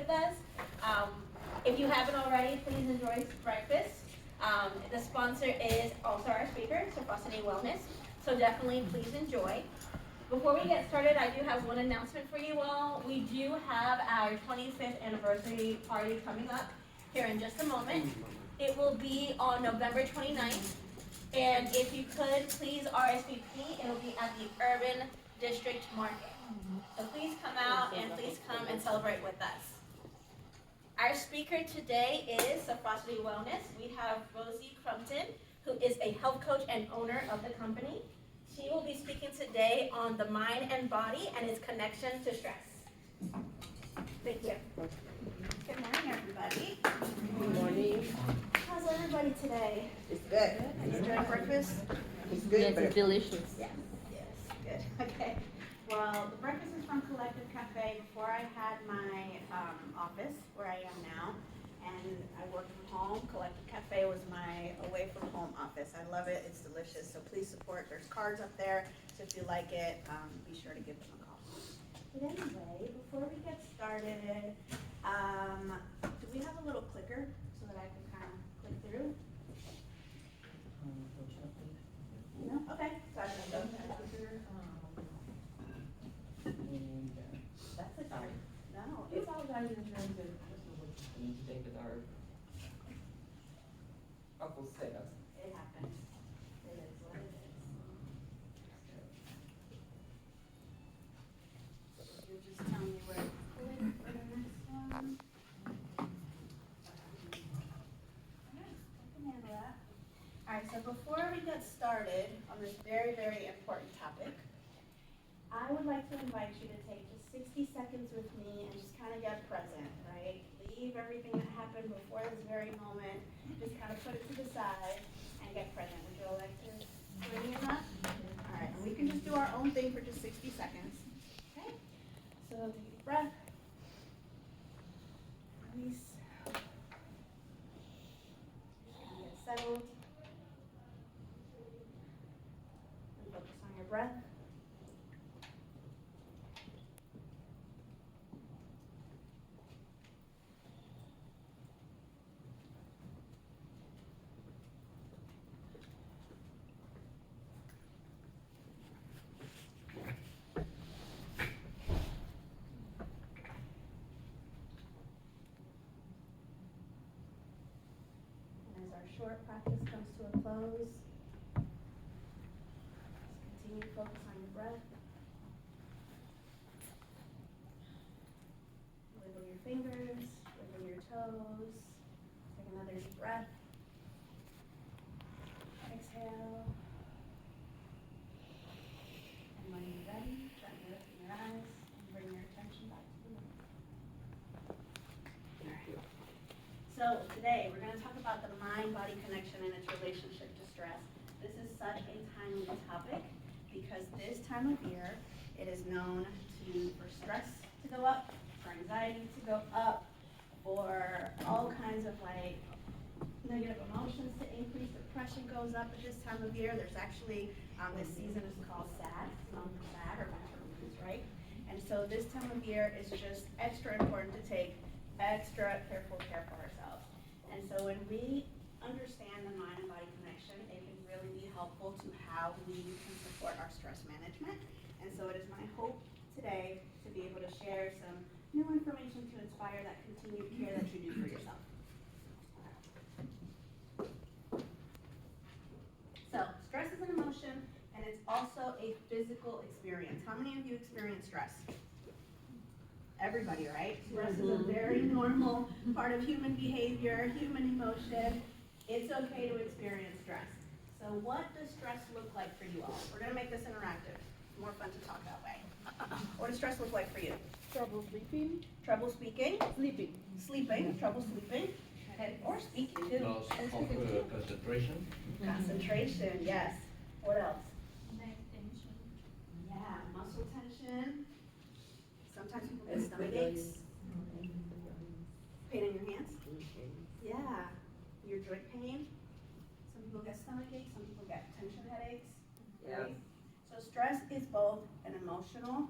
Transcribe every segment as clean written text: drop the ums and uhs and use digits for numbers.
with us. If you haven't already, please enjoy breakfast. The sponsor is also our speaker, Surfacity Wellness, so definitely please enjoy. Before we get started, I do have one announcement for you all. We do have our 25th anniversary party coming up here in just a moment. It will be on November 29th. And if you could, please RSVP. It'll be at the Urban District Market. So please come out and please come and celebrate with us. Our speaker today is Surfacity Wellness. We have Rosie Crumpton, who is a health coach and owner of the company. She will be speaking today on the mind and body and its connection to stress. Thank you. Good morning, everybody. Good morning. How's everybody today? It's good. Are you enjoying breakfast? It's good. Yes, it's delicious. Yes. Yes. Good. Okay. Well, the breakfast is from Collective Cafe. Before I had my office where I am now, and I worked from home. Collective Cafe was my away from home office. I love it. It's delicious. So please support. There's cards up there. So if you like it, be sure to give them a call. But anyway, before we get started, do we have a little clicker so that I can kind of click through? No? Okay. So I'm gonna go to the clicker. That's a card. No, It's all guys in terms of need to take with our couple setups. it happens. It is what it is. So you just tell me where to click for the next one. Alright, I can handle that. Alright, so before we get started on this very, very important topic, I would like to invite you to take just 60 seconds with me and just kind of get present, right? Leave everything that happened before this very moment, just kind of put it to the side and get present. Would you all like to join me in that? All right, and we can just do our own thing for just 60 seconds. Okay? So take a deep breath. Release. And get settled. And focus on your breath. And as our short practice comes to a close, just continue to focus on your breath. Wiggle your fingers, wiggle your toes. Take another deep breath. Exhale. And when you're ready, gently open your eyes and bring your attention back to the room. All right. So today we're going to talk about the mind-body connection and its relationship to stress. This is such a timely topic because this time of year it is known for stress to go up, for anxiety to go up, for all kinds of like negative emotions to increase. Depression goes up at this time of year. There's actually this season is called SAD, it's known for SAD or winter blues, right? And so this time of year is just extra important to take extra careful care for ourselves. And so when we understand the mind and body connection, it can really be helpful to how we can support our stress management. And so it is my hope today to be able to share some new information to inspire that continued care that you do for yourself. So stress is an emotion and it's also a physical experience. How many of you experience stress? Everybody, right? Stress is a very normal part of human behavior, human emotion. It's okay to experience stress. So what does stress look like for you all? We're going to make this interactive. It's more fun to talk that way. What does stress look like for you? Trouble sleeping. Trouble speaking? Sleeping. Sleeping, trouble sleeping, okay, or speaking too. Loss of concentration. Concentration, yes. What else? Neck tension. Yeah, muscle tension. Sometimes people get stomach aches. Pain in your hands? Yeah. Your joint pain. Some people get stomach aches, some people get tension headaches. Yeah. Right? So stress is both an emotional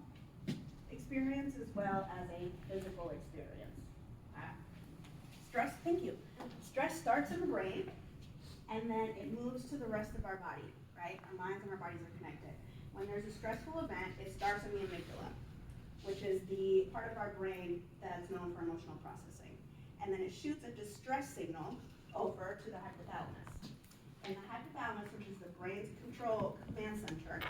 experience as well as a physical experience. Thank you. Stress starts in the brain, and then it moves to the rest of our body, right? Our minds and our bodies are connected. When there's a stressful event, it starts in the amygdala, which is the part of our brain that's known for emotional processing. And then it shoots a distress signal over to the hypothalamus. And the hypothalamus, which is the brain's control command center,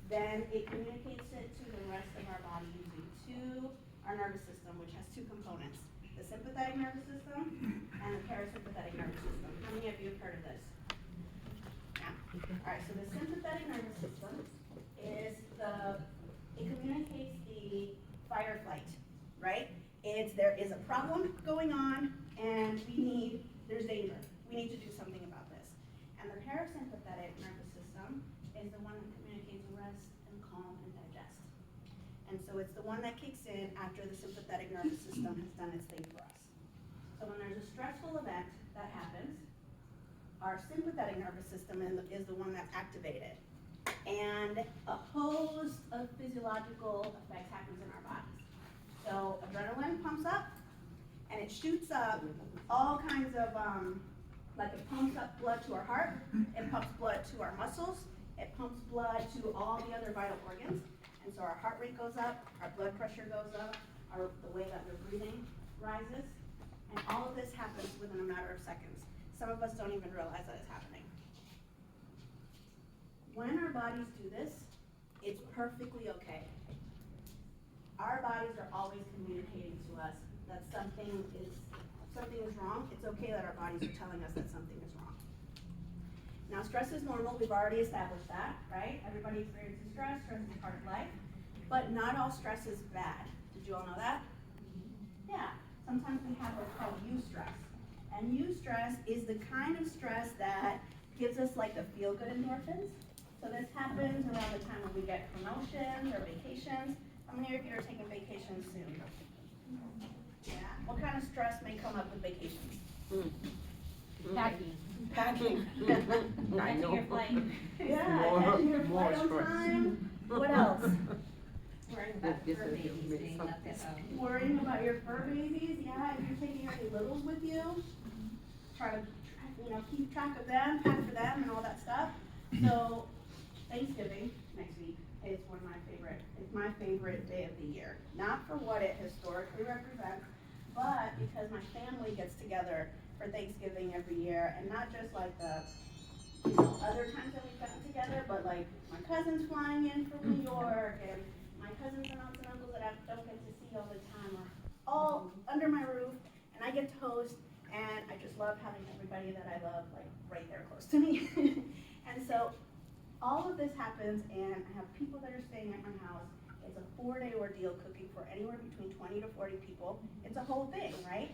then it communicates it to the rest of our body using our nervous system, which has two components, the sympathetic nervous system and the parasympathetic nervous system. How many of you have heard of this? Yeah. All right, so the sympathetic nervous system is it communicates the fight or flight, right? There is a problem going on and there's danger. We need to do something about this. And the parasympathetic nervous system is the one that communicates rest and calm and digest. And so it's the one that kicks in after the sympathetic nervous system has done its thing for us. So when there's a stressful event that happens, our sympathetic nervous system is the one that's activated. And a host of physiological effects happens in our bodies. So adrenaline pumps up, and it shoots up all kinds of, like it pumps up blood to our heart, it pumps blood to our muscles, it pumps blood to all the other vital organs. And so our heart rate goes up, our blood pressure goes up, the way that we're breathing rises, and all of this happens within a matter of seconds. Some of us don't even realize that it's happening. When our bodies do this, it's perfectly okay. Our bodies are always communicating to us that something is wrong. It's okay that our bodies are telling us that something is wrong. Now, stress is normal. We've already established that, right? Everybody experiences stress. Stress is part of life. But not all stress is bad. Did you all know that? Yeah. Sometimes we have what's called eustress. And eustress is the kind of stress that gives us like the feel-good endorphins. So this happens around the time when we get promotions or vacations. How many of you are taking vacations soon? Yeah. What kind of stress may come up with vacations? Packing. Packing. I know. Your flight. Yeah, catching your flight on time. What else? Worrying about fur babies being left at home. Worrying about your fur babies. Yeah, if you're taking any littles with you, try to keep track of them, pack for them, and all that stuff. So Thanksgiving next week is my favorite day of the year. Not for what it historically represents, but because my family gets together for Thanksgiving every year, and not just like the other times that we've gotten together, but like my cousins flying in from New York, and my cousins and aunts and uncles that I don't get to see all the time are all under my roof, and I get to host, and I just love having everybody that I love like right there close to me. And so all of this happens, and I have people that are staying at my house. It's a 4-day ordeal cooking for anywhere between 20 to 40 people. It's a whole thing, right?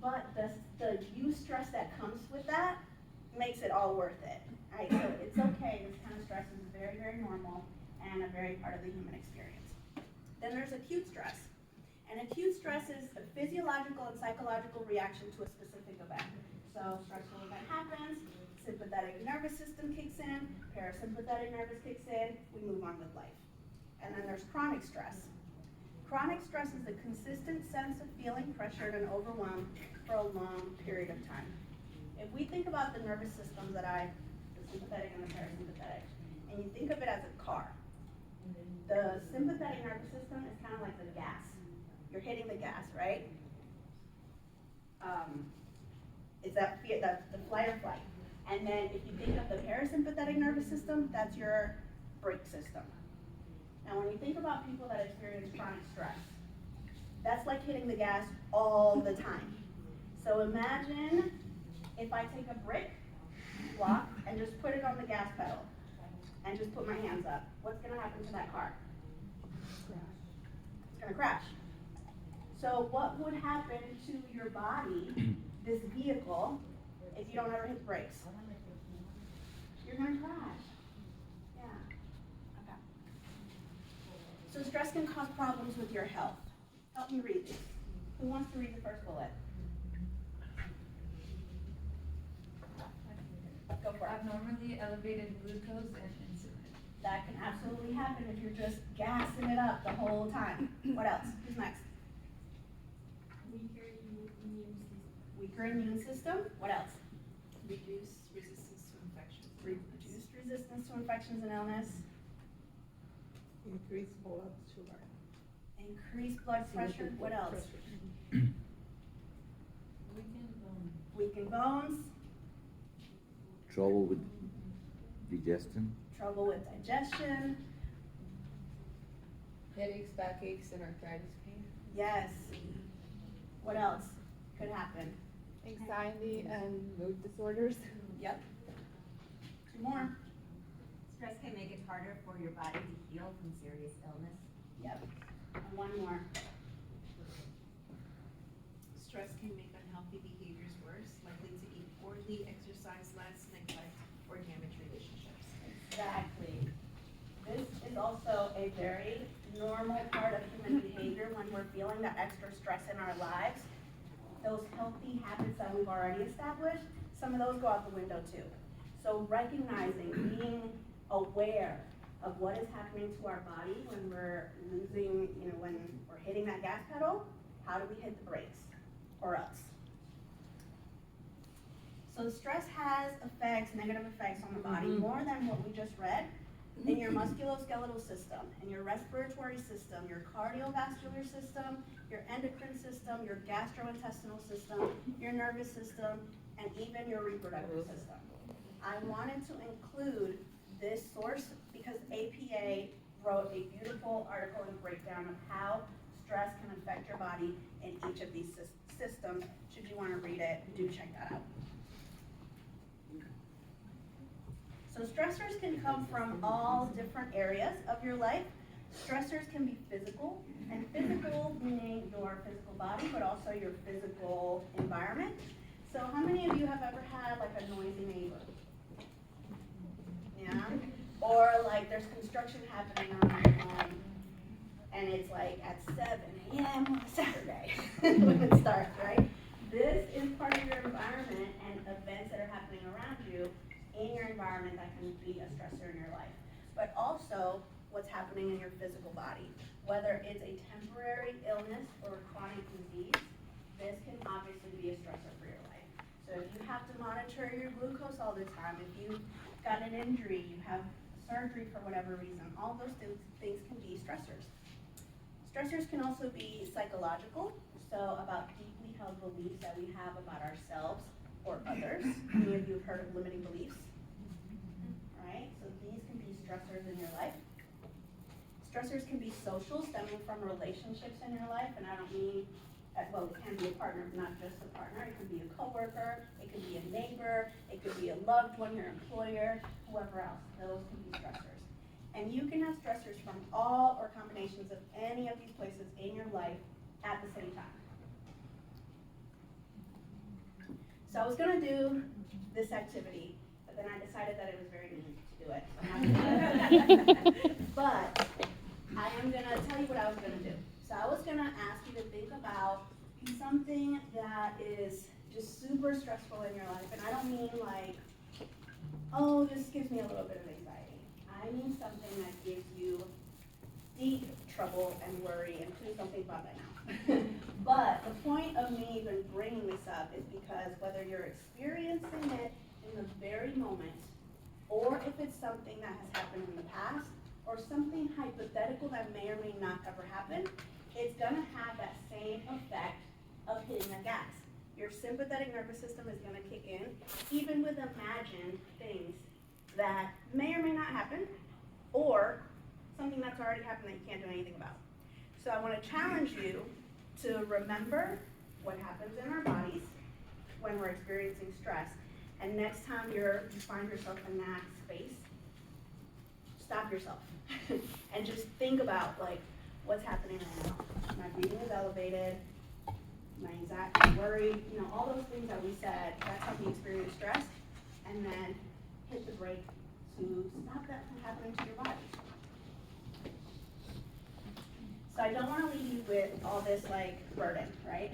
But the eustress that comes with that makes it all worth it, right? So it's okay. This kind of stress is very, very normal and a very part of the human experience. Then there's acute stress. And acute stress is a physiological and psychological reaction to a specific event. So stressful event happens, sympathetic nervous system kicks in, parasympathetic nervous kicks in, we move on with life. And then there's chronic stress. Chronic stress is the consistent sense of feeling pressured and overwhelmed for a long period of time. If we think about the nervous systems the sympathetic and the parasympathetic, and you think of it as a car, the sympathetic nervous system is kind of like the gas. You're hitting the gas, right? It's the flight or flight. And then if you think of the parasympathetic nervous system, that's your brake system. Now when you think about people that experience chronic stress, that's like hitting the gas all the time. So imagine if I take a brick block and just put it on the gas pedal and just put my hands up. What's going to happen to that car? It's going to crash. So what would happen to your body, this vehicle, if you don't ever hit the brakes? You're going to crash. Yeah. Okay. So stress can cause problems with your health. Help me read these. Who wants to read the first bullet? Go for it. Abnormally elevated glucose and insulin. That can absolutely happen if you're just gassing it up the whole time. What else? Who's next? Weaker immune system. weaker immune system. What else? Reduce resistance to infections. Reduced resistance to infections and illness. Increase blood sugar. Increased blood pressure. What else? Weakened bones. Trouble with digestion. Trouble with digestion. Headaches, backaches, and arthritis pain. Yes. What else could happen? Anxiety and mood disorders. Yep. Two more. Stress can make it harder for your body to heal from serious illness. Yep. And one more. Stress can make unhealthy behaviors worse, likely to eat poorly, exercise less, neglect, or damage relationships. Exactly. This is also a very normal part of human behavior when we're feeling that extra stress in our lives. Those healthy habits that we've already established, some of those go out the window too. So recognizing, being aware of what is happening to our body when we're losing, when we're hitting that gas pedal, how do we hit the brakes? Or else. So stress has effects, negative effects on the body, more than what we just read. In your musculoskeletal system, in your respiratory system, your cardiovascular system, your endocrine system, your gastrointestinal system, your nervous system, and even your reproductive system. I wanted to include this source because APA wrote a beautiful article and breakdown of how stress can affect your body in each of these systems. Should you want to read it, do check that out. So stressors can come from all different areas of your life. Stressors can be physical, and physical meaning your physical body, but also your physical environment. So how many of you have ever had like a noisy neighbor? Yeah? Or like there's construction happening on your home, and it's like at 7 a.m. on a Saturday when it starts, right? This is part of your environment and events that are happening around you in your environment that can be a stressor in your life. But also what's happening in your physical body. Whether it's a temporary illness or a chronic disease, this can obviously be a stressor for your life. So if you have to monitor your glucose all the time, if you've got an injury, you have surgery for whatever reason, all those things can be stressors. Stressors can also be psychological, so about deeply held beliefs that we have about ourselves or others. Many of you have heard of limiting beliefs, right? So these can be stressors in your life. Stressors can be social, stemming from relationships in your life, and I don't mean, well, it can be a partner, but not just a partner. It can be a coworker, it could be a neighbor, it could be a loved one, your employer, whoever else. Those can be stressors. And you can have stressors from all or combinations of any of these places in your life at the same time. So I was gonna do this activity, but then I decided that it was very mean to do it. So I'm not gonna do it. But I am gonna tell you what I was gonna do. So I was gonna ask you to think about something that is just super stressful in your life. And I don't mean like, oh, this gives me a little bit of anxiety. I mean something that gives you deep trouble and worry, and please don't think about that now. But the point of me even bringing this up is because whether you're experiencing it in the very moment, or if it's something that has happened in the past, or something hypothetical that may or may not ever happen, it's gonna have that same effect of hitting the gas. Your sympathetic nervous system is gonna kick in, even with imagined things that may or may not happen, or something that's already happened that you can't do anything about. So I wanna challenge you to remember what happens in our bodies when we're experiencing stress. And next time you find yourself in that space, stop yourself and just think about like what's happening right now. My breathing is elevated, my anxiety, my worry, all those things that we said, that's how we experience stress. And then hit the brake to stop that from happening to your body. So I don't want to leave you with all this like burden, right?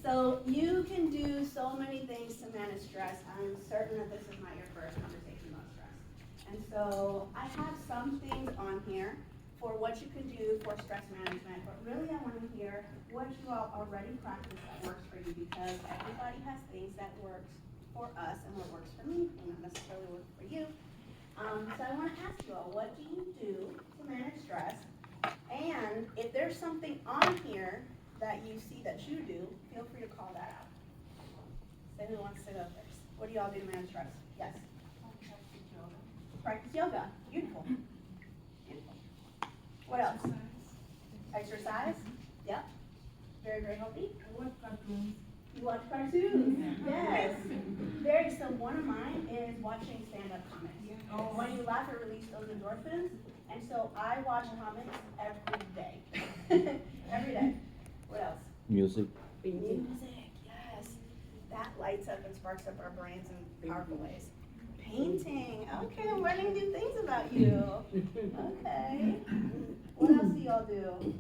So you can do so many things to manage stress. I'm certain that this is not your first conversation about stress. And so I have some things on here for what you can do for stress management, but really I want to hear what you all already practice that works for you, because everybody has things that works for us and what works for me may not necessarily work for you. So I want to ask you all, what do you do to manage stress? And if there's something on here that you see that you do, feel free to call that out. So who wants to go first? What do y'all do to manage stress? Yes? Practice yoga. Beautiful. Beautiful. What else? Exercise. Yep. Very, very healthy. I watch cartoons. You watch cartoons? Yes. Very, so one of mine is watching stand-up comics. When you laugh, it releases those endorphins. And so I watch comics every day. Every day. What else? Music. Music, yes. That lights up and sparks up our brains in powerful ways. Painting. Okay, I'm learning new things about you. Okay. What else do y'all do?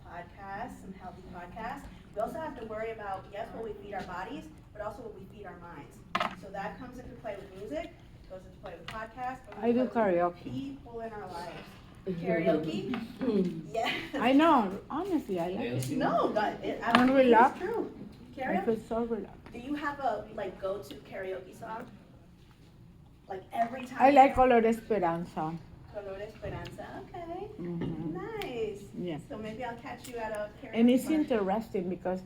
Podcasts, some healthy podcasts. We also have to worry about, yes, what we feed our bodies, but also what we feed our minds. So that comes into play with music, goes into play with podcasts. I do karaoke. People in our lives. Karaoke? Yes. I know, honestly, I like it. Dancing. No, but it I'm absolutely is relaxed. true. I Karaoke? feel so relaxed. Do you have a like go-to karaoke song? Like every time. I like Color Esperanza. Color Esperanza. Okay. Mhm. Nice. Yeah. So maybe I'll catch you at a karaoke. And it's bar. interesting because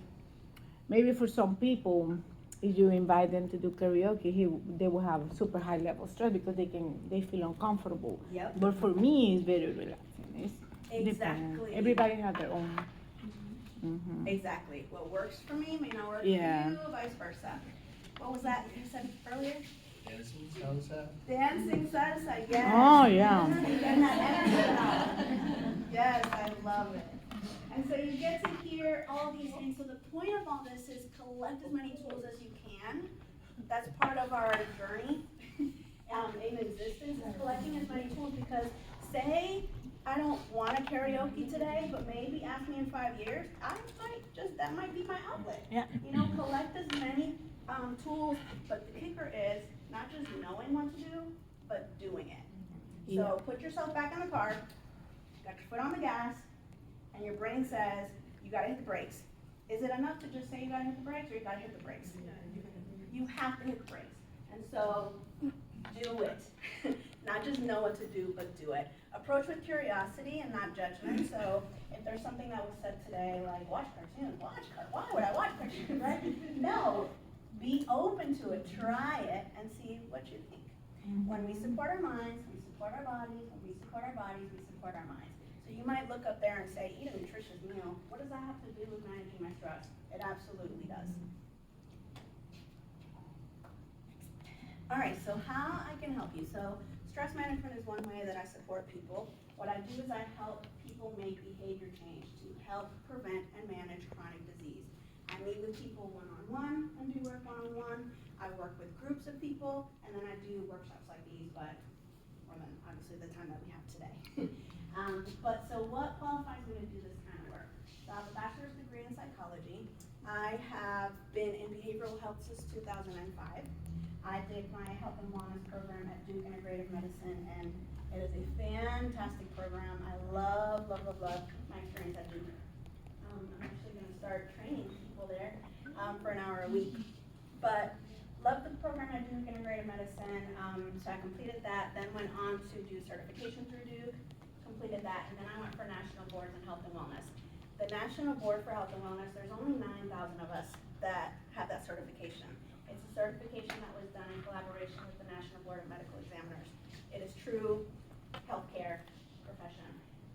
maybe for some people, if you invite them to do karaoke, they will have super high level stress because they feel uncomfortable. Yep. But for me, it's very relaxing. It's different. Exactly. Everybody has their own. Mhm. Exactly. What works for me may not work Yeah. for you, vice versa. What was that you said earlier? Dancing salsa. Dancing salsa. Yes. Oh, yeah. You're getting that energy out. Yes, I love it. And so you get to hear all these things. So the point of all this is collect as many tools as you can. That's part of our journey in existence, is collecting as many tools, because say I don't want to karaoke today, but maybe ask me in 5 years, that might be my outlet. Yeah. You know, collect as many tools, but the kicker is not just knowing what to do, but doing it. Yeah. So put yourself back in the car, got your foot on the gas, and your brain says, you gotta hit the brakes. Is it enough to just say you gotta hit the brakes, or you gotta hit the brakes? You have to hit the brakes. And so, do it. Not just know what to do, but do it. Approach with curiosity and not judgment. So if there's something that was said today, like watch cartoons, why would I watch cartoons, right? No, be open to it, try it, and see what you think. When we support our minds, we support our bodies. When we support our bodies, we support our minds. So you might look up there and say, eat a nutritious meal. What does that have to do with managing my stress? It absolutely does. All right, so how I can help you. So stress management is one way that I support people. What I do is I help people make behavior change to help prevent and manage chronic disease. I meet with people one-on-one and do work one-on-one. I work with groups of people, and then I do workshops like these, but more than obviously the time that we have today. But so what qualifies me to do this kind of work? So I have a bachelor's degree in psychology. I have been in behavioral health since 2005. I did my health and wellness program at Duke Integrative Medicine, and it is a fantastic program. I love my experience at Duke. I'm actually going to start training people there for an hour a week. But loved the program at Duke Integrative Medicine, so I completed that, then went on to do certification through Duke, completed that, and then I went for national boards in health and wellness. The National Board for Health and Wellness, there's only 9,000 of us that have that certification. It's a certification that was done in collaboration with the National Board of Medical Examiners. It is true healthcare profession.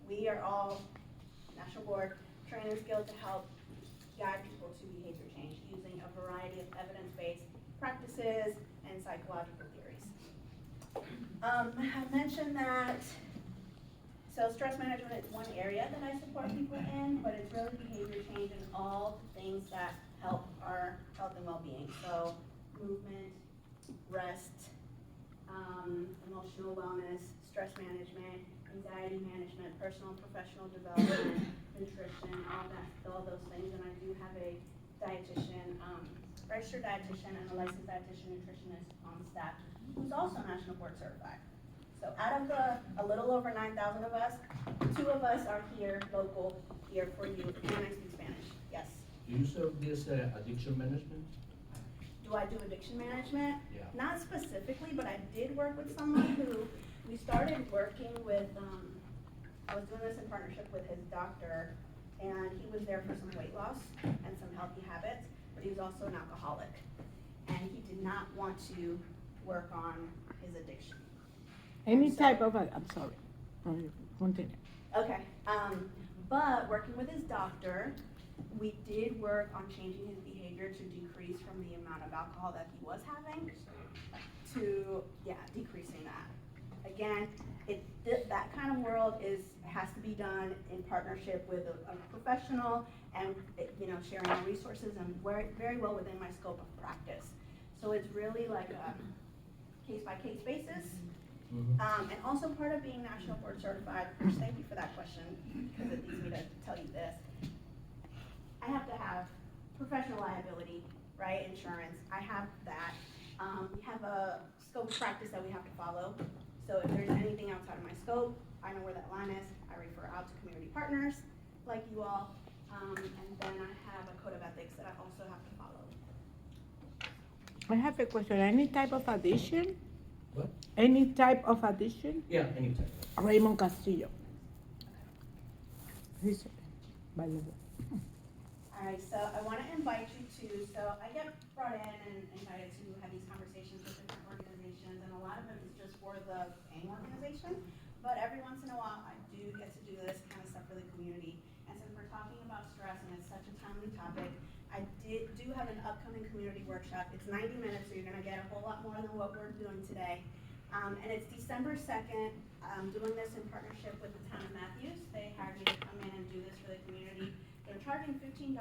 We are all National Board trained and skilled to help guide people to behavior change using a variety of evidence-based practices and psychological theories. I mentioned that, so stress management is one area that I support people in, but it's really behavior change and all the things that help our health and well-being. So movement, rest, emotional wellness, stress management, anxiety management, personal and professional development, nutrition, all those things. And I do have a dietitian, registered dietitian and a licensed dietitian nutritionist on staff who's also National Board certified. So out of a little over 9,000 of us, 2 of us are here, local, here for you, and I speak Spanish, yes. Do you serve this addiction management? Do I do addiction management? Yeah. Not specifically, but I did work with someone who, we started working with, I was doing this in partnership with his doctor, and he was there for some weight loss and some healthy habits, but he was also an alcoholic. And he did not want to work on his addiction. Any And so- type of, I'm sorry, continue. Okay, but working with his doctor, we did work on changing his behavior to decrease from the amount of alcohol that he was having to, decreasing that. Again, that kind of world has to be done in partnership with a professional and, sharing our resources and very well within my scope of practice. So it's really like a case-by-case basis. And also part of being national board certified, which thank you for that question, because it leads me to tell you this. I have to have professional liability, right, insurance, I have that. We have a scope of practice that we have to follow. So if there's anything outside of my scope, I know where that line is, I refer out to community partners, like you all, and then I have a code of ethics that I also have to follow. I have a question, any type of addiction? What? Any type of addiction? Yeah, anytime. Raymond Castillo. He's, by the way. Alright, so I wanna invite you to, so I get brought in and invited to have these conversations with different organizations, and a lot of it is just for the paying organization, but every once in a while, I do get to do this kind of stuff for the community. And since we're talking about stress and it's such a timely topic, I do have an upcoming community workshop. It's 90 minutes, so you're gonna get a whole lot more than what we're doing today. And it's December 2nd. I'm doing this in partnership with the town of Matthews. They hired me to come in and do this for the community. They're charging $15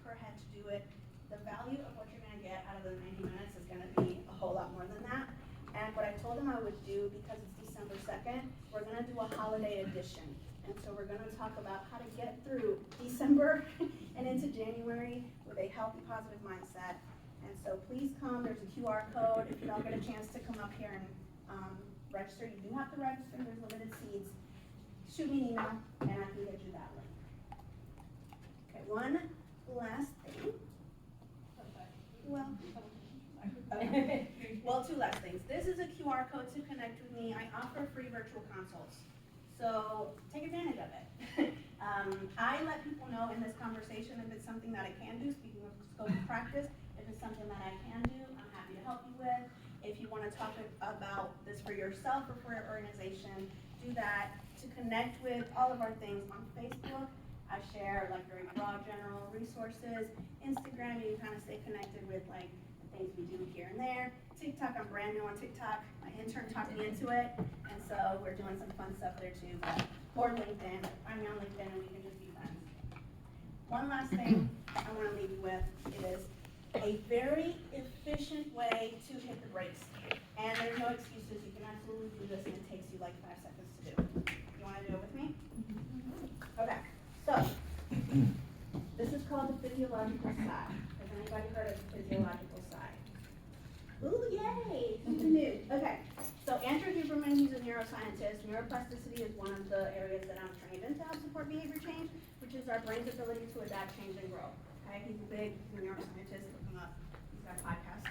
per head to do it. The value of what you're gonna get out of the 90 minutes is gonna be a whole lot more than that. And what I told them I would do, because it's December 2nd, we're gonna do a holiday edition. And so we're gonna talk about how to get through December and into January with a healthy, positive mindset. And so please come, there's a QR code. If you don't get a chance to come up here and register, you do have to register, there's limited seats. Shoot me an email and I can get you that link. Okay, one last thing. Well, 2 last things. This is a QR code to connect with me. I offer free virtual consults. So take advantage of it. I let people know in this conversation if it's something that I can do, speaking of scope of practice, if it's something that I can do, I'm happy to help you with. If you want to talk about this for yourself or for your organization, do that. To connect with all of our things on Facebook, I share like very broad general resources. Instagram, you can kind of stay connected with like the things we do here and there. TikTok, I'm brand new on TikTok. My intern talked me into it, and so we're doing some fun stuff there too. Or LinkedIn, find me on LinkedIn and we can just be friends. One last thing I want to leave you with is a very efficient way to hit the brakes. And there's no excuses, you can absolutely do this and it takes you like 5 seconds to do. You want to do it with me? Okay, so this is called the physiological sigh. Has anybody heard of the physiological sigh? Ooh, yay, something new. Okay, so Andrew Huberman, he's a neuroscientist. Neuroplasticity is one of the areas that I'm trained in to help support behavior change, which is our brain's ability to adapt, change, and grow. Okay, he's a big neuroscientist. Look him up. He's got a podcast.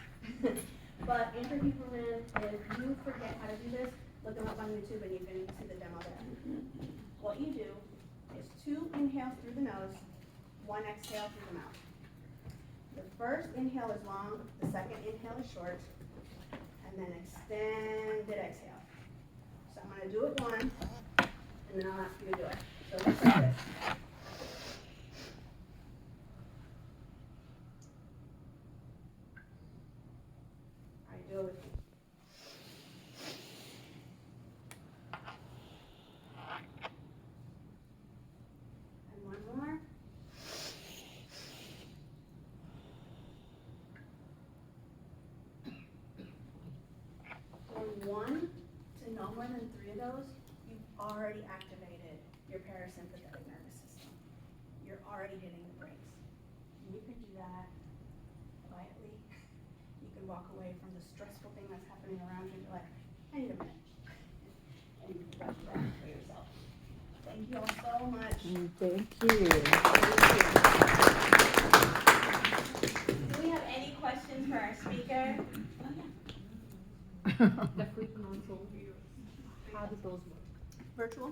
But Andrew Huberman, if you forget how to do this, look him up on YouTube and you can see the demo there. What you do is 2 inhales through the nose, 1 exhale through the mouth. The first inhale is long, the second inhale is short, and then extended exhale. So I'm gonna do it once, and then I'll ask you to do it. So it looks like this. All right, do it with me. And one more. From 1 to no more than 3 of those, you've already activated your parasympathetic nervous system. You're already hitting the brakes. You can do that quietly. You can walk away from the stressful thing that's happening around you and be like, I need a minute. brand for yourself. Thank you all so much. Thank you. Do we have any questions for our speaker? The free console, how do those work? Virtual.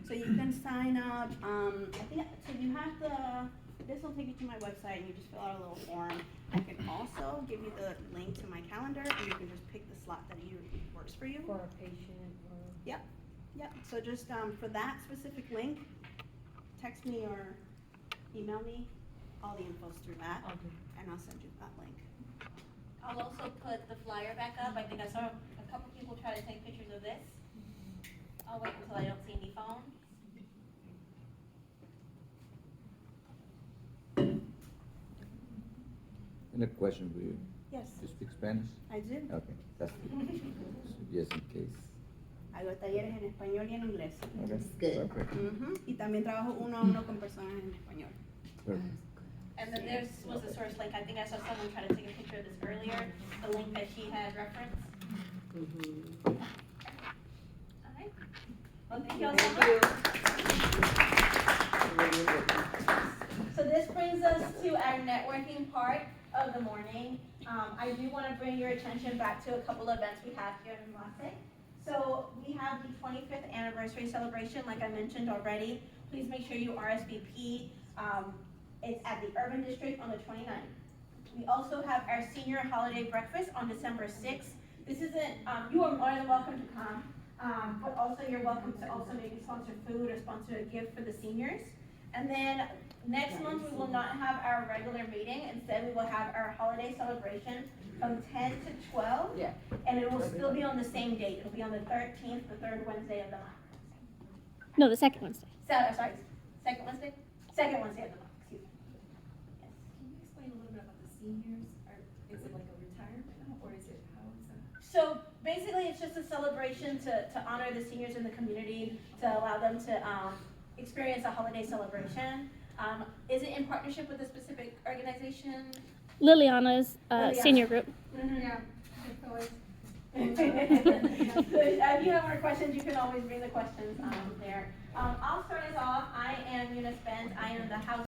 So you can sign up, I think, so you have this will take you to my website and you just fill out a little form. I can also give you the link to my calendar and you can just pick the slot that works for you. For a patient or? Yep, so just, for that specific link, text me or email me, all the info's through that, Okay. and I'll send you that link. I'll also put the flyer back up, I think I saw a couple people try to take pictures of this. I'll wait until I don't see any phones. And a question for you. Yes, Do you speak Spanish? I do. Okay, that's good. So just in case. Hago talleres en español y en inglés. Okay, perfect. Y también trabajo uno a uno con personas en español. Perfect. And then this was the source link. I think I saw someone try to take a picture of this earlier, the link that she had referenced. Alright. Well, thank you all so much. So this brings us to our networking part of the morning. I do want to bring your attention back to a couple events we have here in Enlace. So we have the 25th anniversary celebration, like I mentioned already. Please make sure you RSVP. It's at the Urban District on the 29th. We also have our senior holiday breakfast on December 6th. This isn't, you are more than welcome to come, but also you're welcome to also maybe sponsor food or sponsor a gift for the seniors. And then next month, we will not have our regular meeting. Instead, we will have our holiday celebration from 10 to 12. Yeah. And it will still be on the same date. It'll be on the 13th, the third Wednesday of the month. No, the second Wednesday. Sorry, second Wednesday? Second Wednesday of the month, excuse me. Yes. Can you explain a little bit about the seniors? Is it like a retirement or is it, how is that? So basically, it's just a celebration to honor the seniors in the community, to allow them to experience a holiday celebration. Is it in partnership with a specific organization? Liliana's Liliana. senior group. Yeah. If you have more questions, you can always bring the questions there. I'll start us off. I am Eunice Benz. I am the house